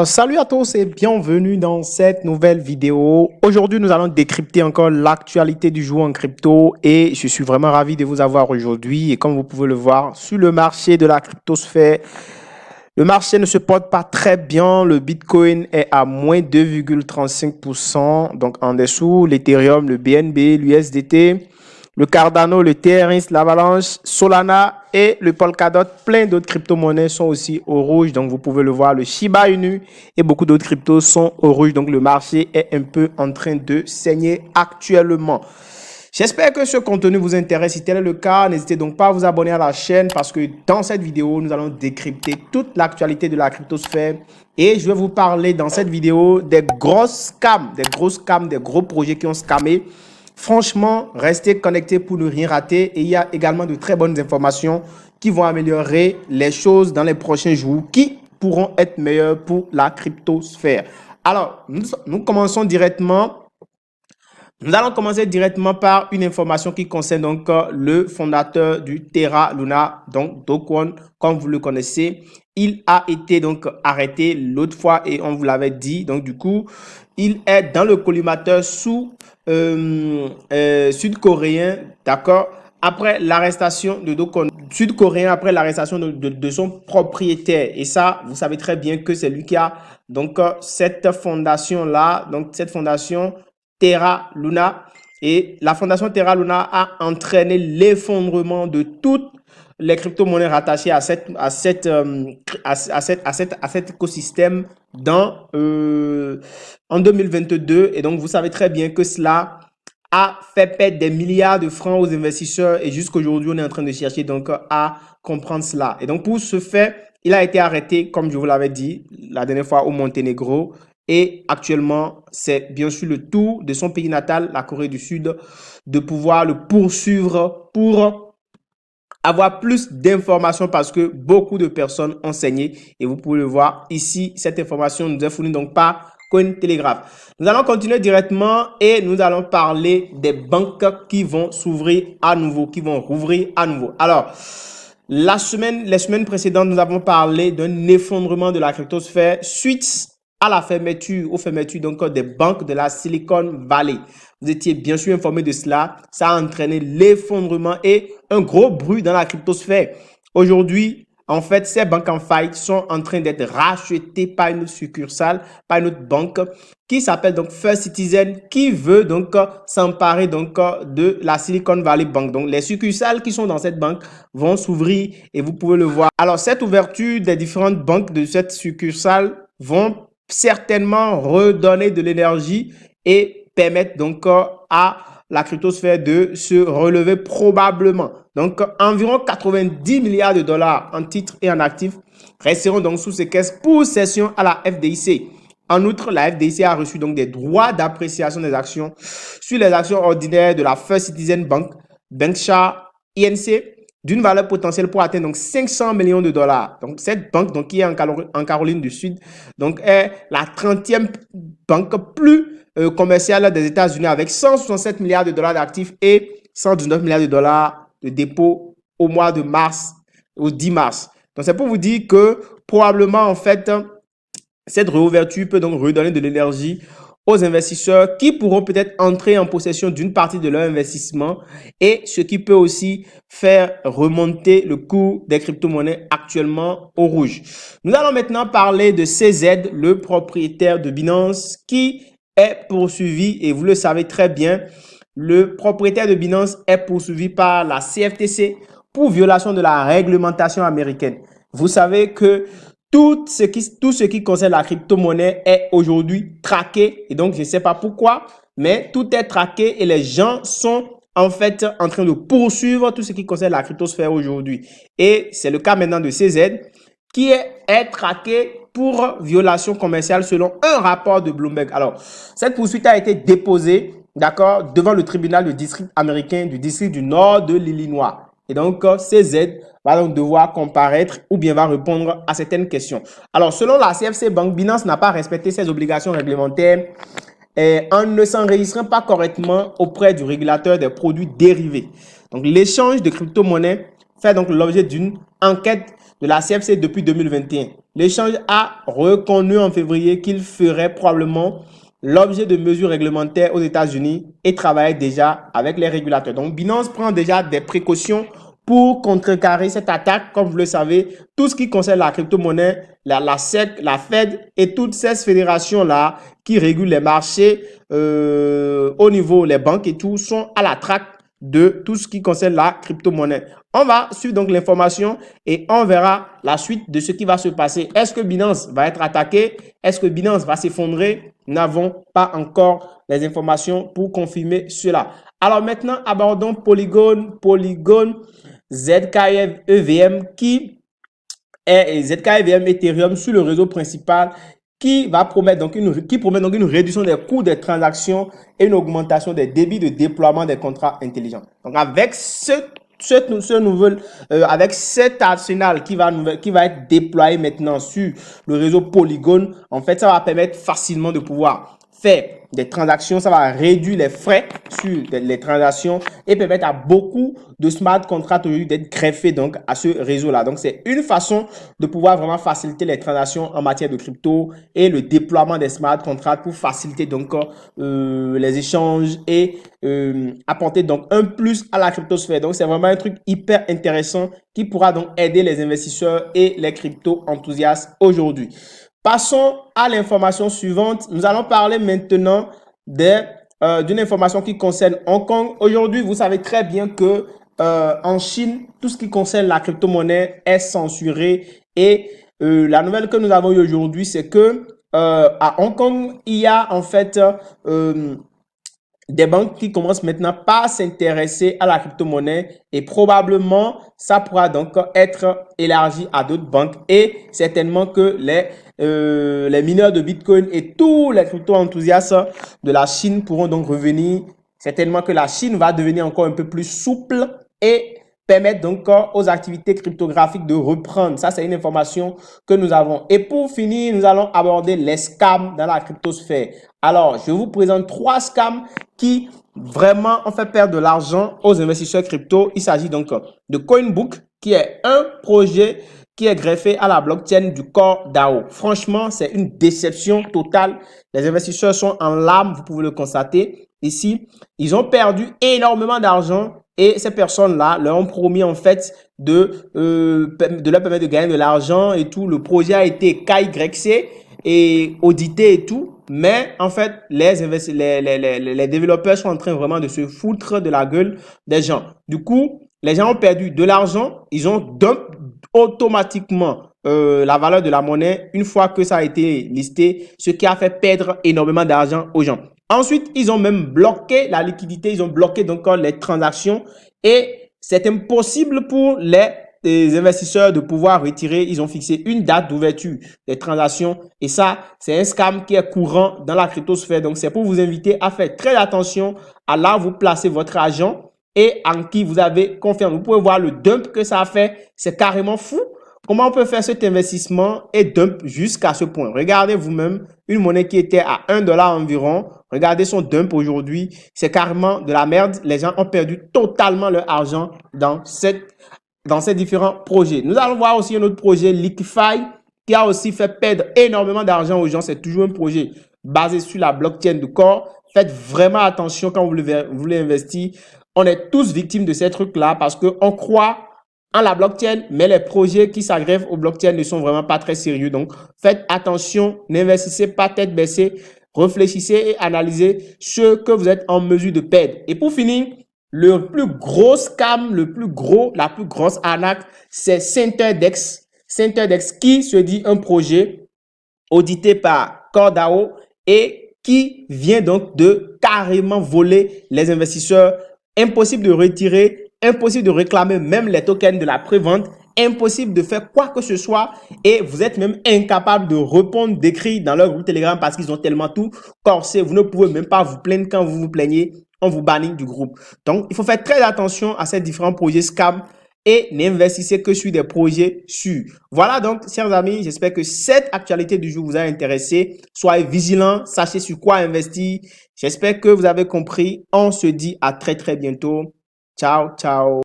Salut à tous et bienvenue dans cette nouvelle vidéo. Aujourd'hui, nous allons décrypter encore l'actualité du jour en crypto et je suis vraiment ravi de vous avoir aujourd'hui. Et comme vous pouvez le voir, sur le marché de la cryptosphère, le marché ne se porte pas très bien. Le Bitcoin est à moins 2,35%, donc en dessous. L'Ethereum, le BNB, l'USDT, le Cardano, le TRX, l'Avalanche, Solana et le Polkadot. Plein d'autres crypto-monnaies sont aussi au rouge. Donc, vous pouvez le voir, le Shiba Inu et beaucoup d'autres cryptos sont au rouge. Donc, le marché est un peu en train de saigner actuellement. J'espère que ce contenu vous intéresse. Si tel est le cas, n'hésitez donc pas à vous abonner à la chaîne parce que dans cette vidéo, nous allons décrypter toute l'actualité de la cryptosphère et je vais vous parler dans cette vidéo des grosses scams, des gros projets qui ont scammé. Franchement, restez connectés pour ne rien rater et il y a également de très bonnes informations qui vont améliorer les choses dans les prochains jours qui pourront être meilleures pour la cryptosphère. Alors, nous commençons directement. Nous allons commencer directement par une information qui concerne donc le fondateur du Terra Luna, donc Do Kwon, comme vous le connaissez. Il a été donc arrêté l'autre fois et on vous l'avait dit. Donc du coup, il est dans le collimateur sud-coréen, d'accord, après l'arrestation de Do Kwon, sud-coréen après l'arrestation de son propriétaire. Et ça, vous savez très bien que c'est lui qui a donc cette fondation-là, donc cette fondation Terra Luna, et la fondation Terra Luna a entraîné l'effondrement de toutes les crypto-monnaies rattachées à cet écosystème en 2022. Et donc, vous savez très bien que cela a fait perdre des milliards de francs aux investisseurs et jusqu'à aujourd'hui, on est en train de chercher donc à comprendre cela. Et donc, pour ce fait, il a été arrêté, comme je vous l'avais dit la dernière fois, au Monténégro. Et actuellement, c'est bien sûr le tour de son pays natal, la Corée du Sud, de pouvoir le poursuivre pour avoir plus d'informations parce que beaucoup de personnes ont saigné. Et vous pouvez le voir ici, cette information nous est fournie donc par Cointelegraph. Nous allons continuer directement et nous allons parler des banques qui vont s'ouvrir à nouveau, qui vont rouvrir à nouveau. Alors, les semaines précédentes, nous avons parlé d'un effondrement de la cryptosphère suite à la fermeture, donc des banques de la Silicon Valley. Vous étiez bien sûr informé de cela. Ça a entraîné l'effondrement et un gros bruit dans la cryptosphère. Aujourd'hui, en fait, ces banques en faillite sont en train d'être rachetées par une autre succursale, par une autre banque qui s'appelle donc First Citizen, qui veut donc s'emparer donc de la Silicon Valley Bank. Donc, les succursales qui sont dans cette banque vont s'ouvrir et vous pouvez le voir. Alors, cette ouverture des différentes banques de cette succursale vont certainement redonner de l'énergie et permettre donc à la cryptosphère de se relever probablement. Donc, environ 90 milliards de dollars en titres et en actifs resteront donc sous séquestre pour cession à la FDIC. En outre, la FDIC a reçu donc des droits d'appréciation des actions sur les actions ordinaires de la First Citizen Bank, Berkshire Inc., d'une valeur potentielle pour atteindre donc 500 millions de dollars. Donc, cette banque donc, qui est en Caroline du Sud donc, est la 30e banque plus commerciale des États-Unis avec 167 milliards de dollars d'actifs et 119 milliards de dollars de dépôts au mois de mars, au 10 mars. Donc, c'est pour vous dire que probablement, en fait, cette réouverture peut donc redonner de l'énergie aux investisseurs qui pourront peut-être entrer en possession d'une partie de leur investissement et ce qui peut aussi faire remonter le cours des crypto-monnaies actuellement au rouge. Nous allons maintenant parler de CZ, le propriétaire de Binance, qui est poursuivi et vous le savez très bien, le propriétaire de Binance est poursuivi par la CFTC pour violation de la réglementation américaine. Vous savez que tout ce qui concerne la crypto-monnaie est aujourd'hui traqué et donc je ne sais pas pourquoi, mais tout est traqué et les gens sont en fait en train de poursuivre tout ce qui concerne la cryptosphère aujourd'hui. Et c'est le cas maintenant de CZ qui est traqué pour violation commerciale selon un rapport de Bloomberg. Alors, cette poursuite a été déposée, d'accord, devant le tribunal de district américain du district du nord de l'Illinois. Et donc, CZ va donc devoir comparaître ou bien va répondre à certaines questions. Alors, selon la CFC Bank, Binance n'a pas respecté ses obligations réglementaires en ne s'enregistrant pas correctement auprès du régulateur des produits dérivés. Donc, l'échange de crypto-monnaies fait donc l'objet d'une enquête de la CFC depuis 2021. L'échange a reconnu en février qu'il ferait probablement l'objet de mesures réglementaires aux États-Unis et travaille déjà avec les régulateurs. Donc, Binance prend déjà des précautions pour contrecarrer cette attaque. Comme vous le savez, tout ce qui concerne la crypto-monnaie, la SEC, la Fed et toutes ces fédérations-là qui régulent les marchés au niveau, les banques et tout, sont à la traque de tout ce qui concerne la crypto-monnaie. On va suivre donc l'information et on verra la suite de ce qui va se passer. Est-ce que Binance va être attaqué? Est-ce que Binance va s'effondrer? Nous n'avons pas encore les informations pour confirmer cela. Alors maintenant, abordons Polygon ZKEVM qui est ZKEVM Ethereum sur le réseau principal qui promet donc une réduction des coûts des transactions et une augmentation des débits de déploiement des contrats intelligents. Donc avec avec cet arsenal qui va être déployé maintenant sur le réseau Polygon, en fait, ça va permettre facilement de pouvoir faire des transactions, ça va réduire les frais sur les transactions et permettre à beaucoup de smart contracts aujourd'hui d'être greffés donc à ce réseau-là. Donc, c'est une façon de pouvoir vraiment faciliter les transactions en matière de crypto et le déploiement des smart contracts pour faciliter donc les échanges et apporter donc un plus à la cryptosphère. Donc, c'est vraiment un truc hyper intéressant qui pourra donc aider les investisseurs et les crypto enthousiastes aujourd'hui. Passons à l'information suivante. Nous allons parler maintenant d'une information qui concerne Hong Kong. Aujourd'hui, vous savez très bien que en Chine, tout ce qui concerne la crypto-monnaie est censuré. Et la nouvelle que nous avons eue aujourd'hui, c'est que à Hong Kong, il y a en fait des banques qui commencent maintenant pas s'intéresser à la crypto-monnaie et probablement ça pourra donc être élargi à d'autres banques et certainement que les mineurs de Bitcoin et tous les crypto-enthousiastes de la Chine pourront donc revenir. Certainement que la Chine va devenir encore un peu plus souple et permettre donc aux activités cryptographiques de reprendre. Ça, c'est une information que nous avons. Et pour finir, nous allons aborder les scams dans la cryptosphère. Alors, je vous présente 3 scams qui vraiment ont fait perdre de l'argent aux investisseurs crypto. Il s'agit donc de Coinbook, qui est un projet qui est greffé à la blockchain du Core DAO. Franchement, c'est une déception totale. Les investisseurs sont en larmes, vous pouvez le constater. Ici, ils ont perdu énormément d'argent et ces personnes-là leur ont promis en fait de leur permettre de gagner de l'argent et tout. Le projet a été KYC et audité et tout. Mais en fait, les développeurs sont en train vraiment de se foutre de la gueule des gens. Du coup, les gens ont perdu de l'argent. Ils ont dump automatiquement la valeur de la monnaie une fois que ça a été listé, ce qui a fait perdre énormément d'argent aux gens. Ensuite, ils ont même bloqué la liquidité, ils ont bloqué donc les transactions et c'est impossible pour les investisseurs de pouvoir retirer. Ils ont fixé une date d'ouverture des transactions et ça, c'est un scam qui est courant dans la cryptosphère. Donc, c'est pour vous inviter à faire très attention à là où vous placez votre argent et en qui vous avez confiance. Vous pouvez voir le dump que ça a fait. C'est carrément fou. Comment on peut faire cet investissement et dump jusqu'à ce point? Regardez vous-même une monnaie qui était à 1 dollar environ. Regardez son dump aujourd'hui. C'est carrément de la merde. Les gens ont perdu totalement leur argent dans ces différents projets. Nous allons voir aussi un autre projet, Liquify, qui a aussi fait perdre énormément d'argent aux gens. C'est toujours un projet basé sur la blockchain de Core. Faites vraiment attention quand vous voulez investir. On est tous victimes de ces trucs-là parce qu'on croit en la blockchain, mais les projets qui s'agrèvent aux blockchains ne sont vraiment pas très sérieux. Donc, faites attention, n'investissez pas tête baissée, réfléchissez et analysez ce que vous êtes en mesure de perdre. Et pour finir, le plus gros scam, la plus grosse arnaque, c'est Centerdex. Centerdex qui se dit un projet audité par CoreDAO et qui vient donc de carrément voler les investisseurs. Impossible de retirer, impossible de réclamer même les tokens de la prévente, impossible de faire quoi que ce soit et vous êtes même incapable de répondre, d'écrire dans leur groupe Telegram parce qu'ils ont tellement tout corsé. Vous ne pouvez même pas vous plaindre quand vous vous plaignez, on vous bannit du groupe. Donc, il faut faire très attention à ces différents projets scam et n'investissez que sur des projets sûrs. Voilà donc, chers amis, j'espère que cette actualité du jour vous a intéressé. Soyez vigilants, sachez sur quoi investir. J'espère que vous avez compris. On se dit à très bientôt. Ciao, ciao.